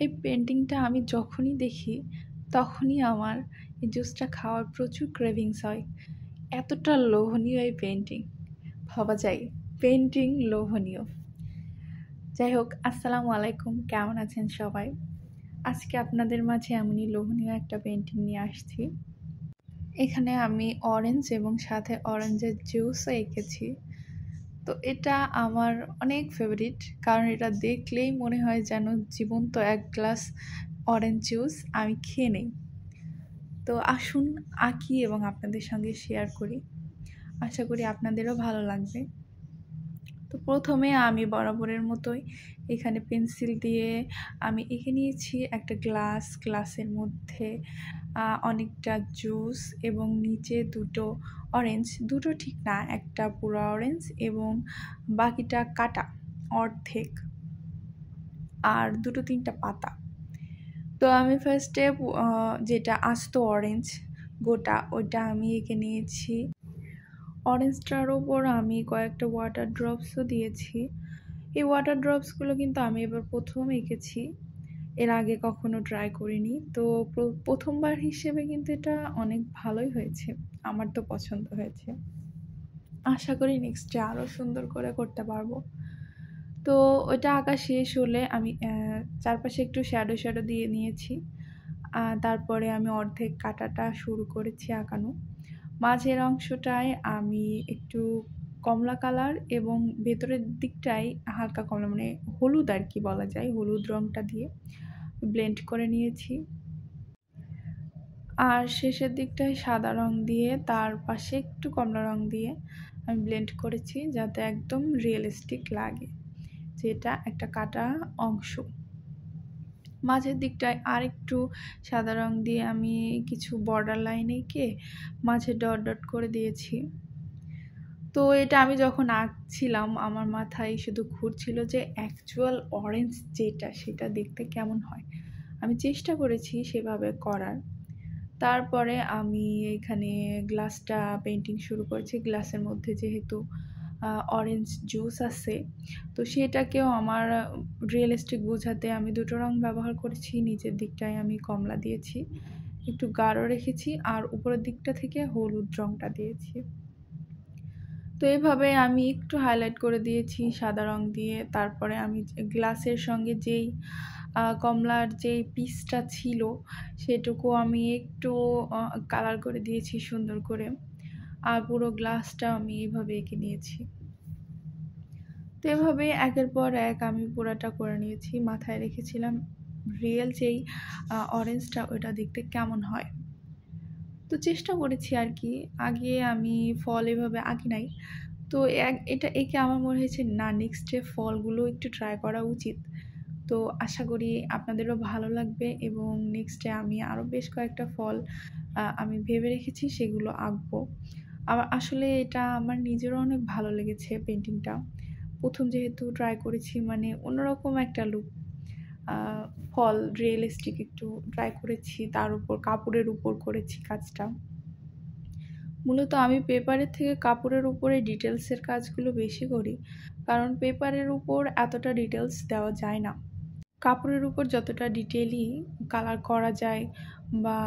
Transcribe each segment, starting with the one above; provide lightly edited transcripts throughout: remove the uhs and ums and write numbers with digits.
এই পেন্টিংটা আমি যখনই দেখি তখনই আমার এই জুসটা খাওয়ার প্রচুর ক্রেভিংস হয়। এতটা লোভনীয় এই পেন্টিং, ভাবা যায় পেন্টিং লোভনীয়। যাই হোক, আসসালামু আলাইকুম, কেমন আছেন সবাই? আজকে আপনাদের মাঝে এমনই লোভনীয় একটা পেন্টিং নিয়ে আসছি। এখানে আমি অরেঞ্জ এবং সাথে অরেঞ্জের জুসও এঁকেছি। তো এটা আমার অনেক ফেভারিট, কারণ এটা দেখলেই মনে হয় যেন জীবন্ত এক গ্লাস অরেঞ্জ জুস আমি খেয়ে নেই। তো আসুন আঁকি এবং আপনাদের সঙ্গে শেয়ার করি, আশা করি আপনাদেরও ভালো লাগবে। তো প্রথমে আমি বরাবরের মতোই এখানে পেন্সিল দিয়ে আমি এঁকে নিয়েছি একটা গ্লাসের মধ্যে অনেকটা জুস এবং নিচে দুটো অরেঞ্জ, দুটো ঠিক না, একটা পুরো অরেঞ্জ এবং বাকিটা কাটা অর্ধেক, আর দুটো তিনটা পাতা। তো আমি ফার্স্টে যেটা আস্ত অরেঞ্জ গোটা ওইটা আমি এঁকে নিয়েছি। অরেঞ্জটার ওপর আমি কয়েকটা ওয়াটার ড্রপসও দিয়েছি। এই ওয়াটার ড্রপসগুলো কিন্তু আমি এবার প্রথম এঁকেছি, এর আগে কখনো ট্রাই করিনি। তো প্রথমবার হিসেবে কিন্তু এটা অনেক ভালোই হয়েছে, আমার তো পছন্দ হয়েছে। আশা করি নেক্সটে আরও সুন্দর করে করতে পারবো। তো ওইটা আঁকা শেষ হলে আমি চারপাশে একটু শ্যাডো দিয়ে নিয়েছি। তারপরে আমি অর্ধেক কাটাটা শুরু করেছি আঁকানো। মাঝের অংশটায় আমি একটু কমলা কালার এবং ভেতরের দিকটাই হালকা কমলা, মানে হলুদ আর কি বলা যায়, হলুদ রঙটা দিয়ে ব্লেন্ড করে নিয়েছি। আর শেষের দিকটায় সাদা রং দিয়ে তার পাশে একটু কমলা রং দিয়ে আমি ব্লেন্ড করেছি, যাতে একদম রিয়েলিস্টিক লাগে যেটা একটা কাটা অংশ। মাঝের দিকটায় আর একটু সাদা রং দিয়ে আমি কিছু বর্ডার লাইন এঁকে মাঝে ডট ডট করে দিয়েছি। তো এটা আমি যখন আঁকছিলাম আমার মাথায় শুধু ঘুরছিল যে অ্যাকচুয়াল অরেঞ্জ যেটা সেটা দেখতে কেমন হয়। আমি চেষ্টা করেছি সেভাবে করার। তারপরে আমি এখানে গ্লাসটা পেন্টিং শুরু করেছি। গ্লাসের মধ্যে যেহেতু অরেঞ্জ জুস আছে, তো সেটাকেও আমার রিয়েলিস্টিক বোঝাতে আমি দুটো রং ব্যবহার করেছি। নিচের দিকটায় আমি কমলা দিয়েছি, একটু গাঢ় রেখেছি, আর উপরের দিকটা থেকে হলুদ রংটা দিয়েছি। তো এভাবে আমি একটু হাইলাইট করে দিয়েছি সাদা রং দিয়ে। তারপরে আমি গ্লাসের সঙ্গে যেই কমলার যেই পিসটা ছিল সেটুকু আমি একটু কালার করে দিয়েছি সুন্দর করে, আর পুরো গ্লাসটা আমি এইভাবে এঁকে নিয়েছি। তো এভাবে একের পর এক আমি পুরাটা করে নিয়েছি। মাথায় রেখেছিলাম রিয়েল যেই অরেঞ্জটা ওইটা দেখতে কেমন হয়। তো চেষ্টা করেছি আর কি। আগে আমি ফল এভাবে আঁকি নাই, তো এটা এঁকে আমার মনে হয়েছে না, নেক্সটে ফলগুলো একটু ট্রাই করা উচিত। তো আশা করি আপনাদেরও ভালো লাগবে এবং নেক্সটে আমি আরও বেশ কয়েকটা ফল আমি ভেবে রেখেছি, সেগুলো আঁকবো। আসলে এটা আমার নিজেরও অনেক ভালো লেগেছে পেন্টিংটা। প্রথম যেহেতু ট্রাই করেছি, মানে অন্যরকম একটা লুক, ফল রিয়েলিস্টিক একটু ট্রাই করেছি, তার উপর কাপড়ের উপর করেছি কাজটা। মূলত আমি পেপারের থেকে কাপড়ের উপরে ডিটেলসের কাজগুলো বেশি করি, কারণ পেপারের উপর এতটা ডিটেলস দেওয়া যায় না। কাপড়ের উপর যতটা ডিটেইলি কালার করা যায় বা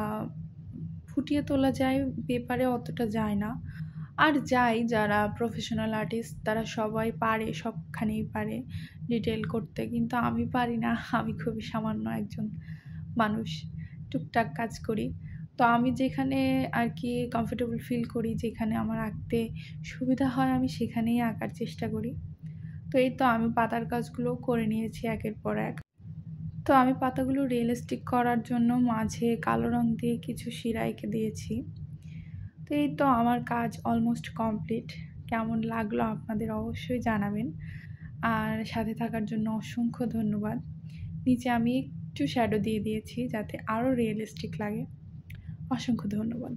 ফুটিয়ে তোলা যায়, পেপারে অতটা যায় না। আর যারা প্রফেশনাল আর্টিস্ট তারা সবাই পারে, সবখানেই পারে ডিটেল করতে, কিন্তু আমি পারি না। আমি খুবই সামান্য একজন মানুষ, টুকটাক কাজ করি। তো আমি যেখানে আর কি কমফোর্টেবল ফিল করি, যেখানে আমার আঁকতে সুবিধা হয়, আমি সেখানেই আঁকার চেষ্টা করি। তো এই তো আমি পাতার কাজগুলো করে নিয়েছি একের পর এক। তো আমি পাতাগুলো রিয়েলিস্টিক করার জন্য মাঝে কালো রং দিয়ে কিছু শিরা এঁকে দিয়েছি। তো এই তো আমার কাজ অলমোস্ট কমপ্লিট। কেমন লাগলো আপনাদের অবশ্যই জানাবেন, আর সাথে থাকার জন্য অসংখ্য ধন্যবাদ। নিচে আমি একটু শ্যাডো দিয়ে দিয়েছি যাতে আরও রিয়েলিস্টিক লাগে। অসংখ্য ধন্যবাদ।